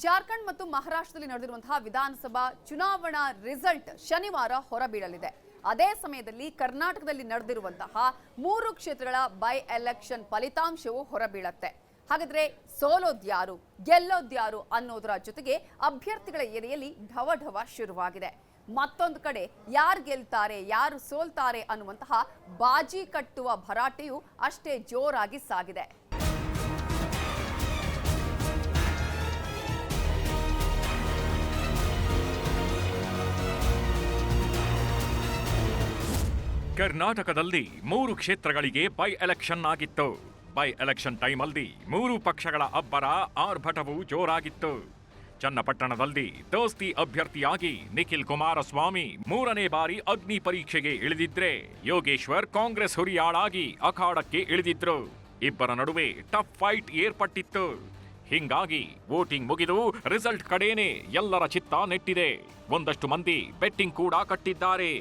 ಜಾರ್ಖಂಡ್ ಮತ್ತು ಮಹಾರಾಷ್ಟ್ರದಲ್ಲಿ ನಡೆದಿರುವಂತಹ ವಿಧಾನಸಭಾ ಚುನಾವಣಾ ರಿಸಲ್ಟ್ ಶನಿವಾರ ಹೊರಬೀಳಲಿದೆ. ಅದೇ ಸಮಯದಲ್ಲಿ ಕರ್ನಾಟಕದಲ್ಲಿ ನಡೆದಿರುವಂತಹ 3 ಕ್ಷೇತ್ರಗಳ ಬೈ ಎಲೆಕ್ಷನ್ ಫಲಿತಾಂಶವು ಹೊರಬೀಳುತ್ತೆ. ಹಾಗಾದ್ರೆ ಸೋಲೋದ್ಯಾರು ಗೆಲ್ಲೋದ್ಯಾರು ಅನ್ನೋದರ ಜೊತೆಗೆ ಅಭ್ಯರ್ಥಿಗಳ ಎದೆಯಲ್ಲಿ ಢವಢವ ಶುರುವಾಗಿದೆ. ಮತ್ತೊಂದು ಕಡೆ ಯಾರು ಗೆಲ್ತಾರೆ ಯಾರು ಸೋಲ್ತಾರೆ ಅನ್ನುವಂತಹ ಬಾಜಿ ಕಟ್ಟುವ ಭರಾಟೆಯು ಅಷ್ಟೇ ಜೋರಾಗಿ ಸಾಗಿದೆ. ಕರ್ನಾಟಕದಲ್ಲಿ 3 ಕ್ಷೇತ್ರಗಳಿಗೆ ಬೈ ಎಲೆಕ್ಷನ್ ಆಗಿತ್ತು. ಬೈ ಎಲೆಕ್ಷನ್ ಟೈಮಲ್ಲಿ 3 ಪಕ್ಷಗಳ ಅಬ್ಬರ ಆರ್ಭಟವು ಜೋರಾಗಿತ್ತು. ಚನ್ನಪಟ್ಟಣದಲ್ಲಿ ದೋಸ್ತಿ ಅಭ್ಯರ್ಥಿಯಾಗಿ ನಿಖಿಲ್ ಕುಮಾರಸ್ವಾಮಿ 3ನೇ ಬಾರಿ ಅಗ್ನಿ ಪರೀಕ್ಷೆಗೆ ಇಳಿದಿದ್ರೆ, ಯೋಗೇಶ್ವರ್ ಕಾಂಗ್ರೆಸ್ ಹುರಿಯಾಳಾಗಿ ಅಖಾಡಕ್ಕೆ ಇಳಿದಿದ್ರು. ಇಬ್ಬರ ನಡುವೆ ಟಫ್ ಫೈಟ್ ಏರ್ಪಟ್ಟಿತ್ತು. ಹಿಂಗಾಗಿ ವೋಟಿಂಗ್ ಮುಗಿದು ರಿಸಲ್ಟ್ ಕಡೆನೇ ಎಲ್ಲರ ಚಿತ್ತ ನೆಟ್ಟಿದೆ. ಒಂದಷ್ಟು ಮಂದಿ ಬೆಟ್ಟಿಂಗ್ ಕೂಡ ಕಟ್ಟಿದ್ದಾರೆ.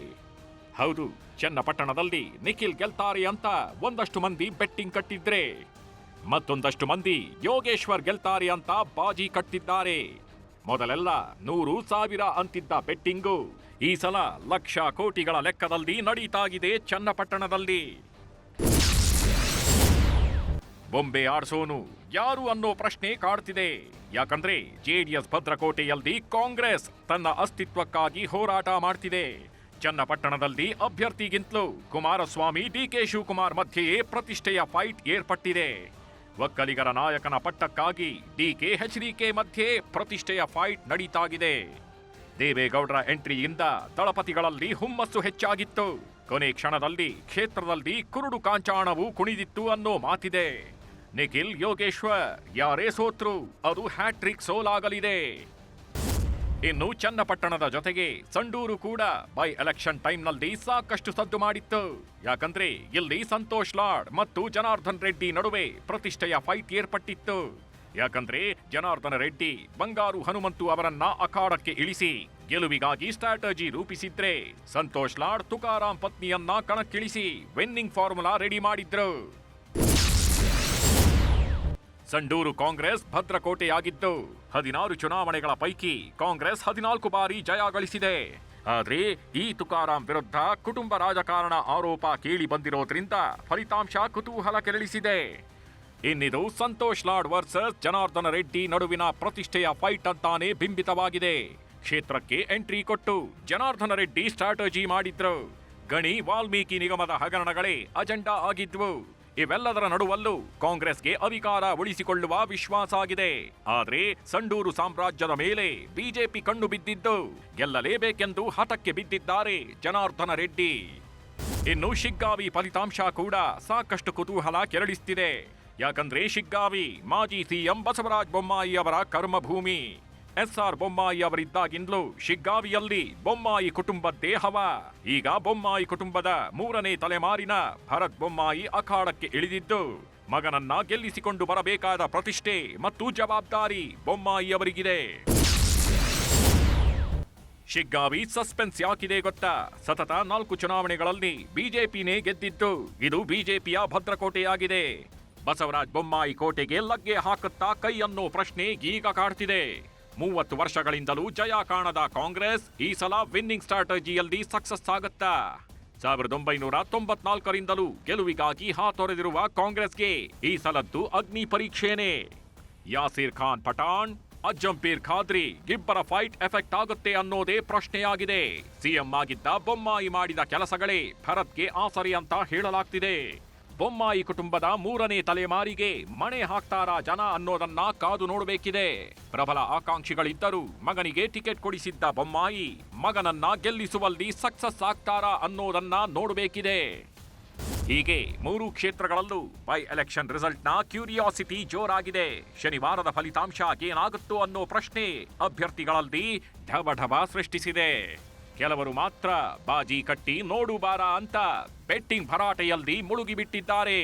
ಹೌದು, ಚನ್ನಪಟ್ಟಣದಲ್ಲಿ ನಿಖಿಲ್ ಗೆಲ್ತಾರೆ ಅಂತ ಒಂದಷ್ಟು ಮಂದಿ ಬೆಟ್ಟಿಂಗ್ ಕಟ್ಟಿದ್ರೆ, ಮತ್ತೊಂದಷ್ಟು ಮಂದಿ ಯೋಗೇಶ್ವರ್ ಗೆಲ್ತಾರೆ ಅಂತ ಬಾಜಿ ಕಟ್ಟಿದ್ದಾರೆ. ಮೊದಲೆಲ್ಲ 100,000 ಅಂತಿದ್ದ ಬೆಟ್ಟಿಂಗು ಈ ಸಲ ಲಕ್ಷ ಕೋಟಿಗಳ ಲೆಕ್ಕದಲ್ಲಿ ನಡೀತಾಗಿದೆ ಚನ್ನಪಟ್ಟಣದಲ್ಲಿ. ಬೊಂಬೆ ಆಡ್ಸೋನು ಯಾರು ಅನ್ನೋ ಪ್ರಶ್ನೆ ಕಾಡ್ತಿದೆ. ಯಾಕಂದ್ರೆ ಜೆಡಿಎಸ್ ಭದ್ರಕೋಟೆಯಲ್ಲಿ ಕಾಂಗ್ರೆಸ್ ತನ್ನ ಅಸ್ತಿತ್ವಕ್ಕಾಗಿ ಹೋರಾಟ ಮಾಡ್ತಿದೆ. ಚನ್ನಪಟ್ಟಣದಲ್ಲಿ ಅಭ್ಯರ್ಥಿಗಿಂತಲೂ ಕುಮಾರಸ್ವಾಮಿ ಡಿಕೆ ಶಿವಕುಮಾರ್ ಮಧ್ಯೆಯೇ ಪ್ರತಿಷ್ಠೆಯ ಫೈಟ್ ಏರ್ಪಟ್ಟಿದೆ. ಒಕ್ಕಲಿಗರ ನಾಯಕನ ಪಟ್ಟಕ್ಕಾಗಿ ಡಿಕೆ ಎಚ್ಡಿಕೆ ಮಧ್ಯೆ ಪ್ರತಿಷ್ಠೆಯ ಫೈಟ್ ನಡೀತಾಗಿದೆ. ದೇವೇಗೌಡರ ಎಂಟ್ರಿಯಿಂದ ದಳಪತಿಗಳಲ್ಲಿ ಹುಮ್ಮಸ್ಸು ಹೆಚ್ಚಾಗಿತ್ತು. ಕೊನೆ ಕ್ಷಣದಲ್ಲಿ ಕ್ಷೇತ್ರದಲ್ಲಿ ಕುರುಡು ಕಾಂಚಾಣವು ಕುಣಿದಿತ್ತು ಅನ್ನೋ ಮಾತಿದೆ. ನಿಖಿಲ್ ಯೋಗೇಶ್ವರ್ ಯಾರೇ ಸೋತ್ರು ಅದು ಹ್ಯಾಟ್ರಿಕ್ ಸೋಲಾಗಲಿದೆ. ಇನ್ನು ಚನ್ನಪಟ್ಟಣದ ಜೊತೆಗೆ ಸಂಡೂರು ಕೂಡ ಬೈ ಎಲೆಕ್ಷನ್ ಟೈಮ್ನಲ್ಲಿ ಸಾಕಷ್ಟು ಸದ್ದು ಮಾಡಿತ್ತು. ಯಾಕಂದ್ರೆ ಇಲ್ಲಿ ಸಂತೋಷ್ ಲಾಡ್ ಮತ್ತು ಜನಾರ್ದನ್ ರೆಡ್ಡಿ ನಡುವೆ ಪ್ರತಿಷ್ಠೆಯ ಫೈಟ್ ಏರ್ಪಟ್ಟಿತ್ತು. ಯಾಕಂದ್ರೆ ಜನಾರ್ದನ ರೆಡ್ಡಿ ಬಂಗಾರು ಹನುಮಂತು ಅವರನ್ನ ಅಖಾಡಕ್ಕೆ ಇಳಿಸಿ ಗೆಲುವಿಗಾಗಿ ಸ್ಟ್ರಾಟಜಿ ರೂಪಿಸಿದ್ರೆ, ಸಂತೋಷ್ ಲಾಡ್ ತುಕಾರಾಂ ಪತ್ನಿಯನ್ನ ಕಣಕ್ಕಿಳಿಸಿ ವಿನ್ನಿಂಗ್ ಫಾರ್ಮುಲಾ ರೆಡಿ ಮಾಡಿದ್ರು. ಸಂಡೂರು ಕಾಂಗ್ರೆಸ್ ಭದ್ರಕೋಟೆಯಾಗಿದ್ದು 16 ಚುನಾವಣೆಗಳ ಪೈಕಿ ಕಾಂಗ್ರೆಸ್ 14 ಬಾರಿ ಜಯ ಗಳಿಸಿದೆ. ಆದ್ರೆ ಈ ತುಕಾರಾಂ ವಿರುದ್ಧ ಕುಟುಂಬ ರಾಜಕಾರಣ ಆರೋಪ ಕೇಳಿ ಬಂದಿರೋದ್ರಿಂದ ಫಲಿತಾಂಶ ಕುತೂಹಲ ಕೆರಳಿಸಿದೆ. ಇನ್ನಿದು ಸಂತೋಷ್ ಲಾಡ್ ವರ್ಸಸ್ ಜನಾರ್ದನ ರೆಡ್ಡಿ ನಡುವಿನ ಪ್ರತಿಷ್ಠೆಯ ಫೈಟ್ ಅಂತಾನೆ ಬಿಂಬಿತವಾಗಿದೆ. ಕ್ಷೇತ್ರಕ್ಕೆ ಎಂಟ್ರಿ ಕೊಟ್ಟು ಜನಾರ್ದನ ರೆಡ್ಡಿ ಸ್ಟ್ರಾಟಜಿ ಮಾಡಿದ್ರು. ಗಣಿ ವಾಲ್ಮೀಕಿ ನಿಗಮದ ಹಗರಣಗಳೇ ಅಜೆಂಡಾ ಆಗಿದ್ವು. ಇವೆಲ್ಲದರ ನಡುವಲ್ಲೂ ಕಾಂಗ್ರೆಸ್ಗೆ ಅಧಿಕಾರ ಉಳಿಸಿಕೊಳ್ಳುವ ವಿಶ್ವಾಸ ಆಗಿದೆ. ಆದ್ರೆ ಸಂಡೂರು ಸಾಮ್ರಾಜ್ಯದ ಮೇಲೆ ಬಿಜೆಪಿ ಕಣ್ಣು ಬಿದ್ದಿದ್ದು ಗೆಲ್ಲಲೇಬೇಕೆಂದು ಹಠಕ್ಕೆ ಬಿದ್ದಿದ್ದಾರೆ ಜನಾರ್ದನ ರೆಡ್ಡಿ. ಇನ್ನು ಶಿಗ್ಗಾವಿ ಫಲಿತಾಂಶ ಕೂಡ ಸಾಕಷ್ಟು ಕುತೂಹಲ ಕೆರಳಿಸ್ತಿದೆ. ಯಾಕಂದ್ರೆ ಶಿಗ್ಗಾವಿ ಮಾಜಿ ಸಿಎಂ ಬಸವರಾಜ ಬೊಮ್ಮಾಯಿ ಅವರ ಕರ್ಮಭೂಮಿ. SR ಬೊಮ್ಮಾಯಿ ಅವರಿದ್ದಾಗಿಂದಲೂ ಶಿಗ್ಗಾವಿಯಲ್ಲಿ ಬೊಮ್ಮಾಯಿ ಕುಟುಂಬದ್ದೇ ಹವ. ಈಗ ಬೊಮ್ಮಾಯಿ ಕುಟುಂಬದ 3ನೇ ತಲೆಮಾರಿನ ಭರತ್ ಬೊಮ್ಮಾಯಿ ಅಖಾಡಕ್ಕೆ ಇಳಿದಿದ್ದು, ಮಗನನ್ನ ಗೆಲ್ಲಿಸಿಕೊಂಡು ಬರಬೇಕಾದ ಪ್ರತಿಷ್ಠೆ ಮತ್ತು ಜವಾಬ್ದಾರಿ ಬೊಮ್ಮಾಯಿ ಅವರಿಗಿದೆ. ಶಿಗ್ಗಾವಿ ಸಸ್ಪೆನ್ಸ್ ಯಾಕಿದೆ ಗೊತ್ತಾ? ಸತತ 4 ಚುನಾವಣೆಗಳಲ್ಲಿ ಬಿಜೆಪಿನೇ ಗೆದ್ದಿದ್ದು. ಇದು ಬಿಜೆಪಿಯ ಭದ್ರಕೋಟೆಯಾಗಿದೆ. ಬಸವರಾಜ ಬೊಮ್ಮಾಯಿ ಕೋಟೆಗೆ ಲಗ್ಗೆ ಹಾಕುತ್ತಾ ಕೈ ಅನ್ನೋ ಪ್ರಶ್ನೆ ಈಗ ಕಾಡ್ತಿದೆ. 30 ವರ್ಷಗಳಿಂದಲೂ ಜಯ ಕಾಣದ ಕಾಂಗ್ರೆಸ್ ಈ ಸಲ ವಿನ್ನಿಂಗ್ ಸ್ಟ್ರಾಟಜಿಯಲ್ಲಿ ಸಕ್ಸಸ್ ಆಗುತ್ತಾ? 1994ರಿಂದಲೂ ಗೆಲುವಿಗಾಗಿ ಹಾತೊರೆದಿರುವ ಕಾಂಗ್ರೆಸ್ಗೆ ಈ ಸಲದ್ದು ಅಗ್ನಿ ಪರೀಕ್ಷೆನೇ. ಯಾಸೀರ್ ಖಾನ್ ಪಠಾಣ್, ಅಜ್ಜಂಪೀರ್ ಖಾದ್ರಿ ಇಬ್ಬರ ಫೈಟ್ ಎಫೆಕ್ಟ್ ಆಗುತ್ತೆ ಅನ್ನೋದೇ ಪ್ರಶ್ನೆಯಾಗಿದೆ. ಸಿಎಂ ಆಗಿದ್ದ ಬೊಮ್ಮಾಯಿ ಮಾಡಿದ ಕೆಲಸಗಳೇ ಭರತ್ಗೆ ಆಸರೆ ಅಂತ ಹೇಳಲಾಗ್ತಿದೆ. ಬೊಮ್ಮಾಯಿ ಕುಟುಂಬದ 3ನೇ ತಲೆಮಾರಿಗೆ ಮಣೆ ಹಾಕ್ತಾರಾ ಜನ ಅನ್ನೋದನ್ನ ಕಾದು ನೋಡಬೇಕಿದೆ. ಪ್ರಬಲ ಆಕಾಂಕ್ಷಿಗಳಿದ್ದರೂ ಮಗನಿಗೆ ಟಿಕೆಟ್ ಕೊಡಿಸಿದ್ದ ಬೊಮ್ಮಾಯಿ ಮಗನನ್ನ ಗೆಲ್ಲಿಸುವಲ್ಲಿ ಸಕ್ಸಸ್ ಆಗ್ತಾರಾ ಅನ್ನೋದನ್ನ ನೋಡಬೇಕಿದೆ. ಹೀಗೆ 3 ಕ್ಷೇತ್ರಗಳಲ್ಲೂ ಬೈ ಎಲೆಕ್ಷನ್ ರಿಸಲ್ಟ್ನ ಕ್ಯೂರಿಯಾಸಿಟಿ ಜೋರಾಗಿದೆ. ಶನಿವಾರದ ಫಲಿತಾಂಶ ಏನಾಗುತ್ತೋ ಅನ್ನೋ ಪ್ರಶ್ನೆ ಅಭ್ಯರ್ಥಿಗಳಲ್ಲಿ ಢವಢವ ಸೃಷ್ಟಿಸಿದೆ. ಕೆಲವರು ಮಾತ್ರ ಬಾಜಿ ಕಟ್ಟಿ ನೋಡು ಬಾರ ಅಂತ ಬೆಟ್ಟಿಂಗ್ ಭರಾಟೆಯಲ್ಲಿ ಮುಳುಗಿಬಿಟ್ಟಿದ್ದಾರೆ.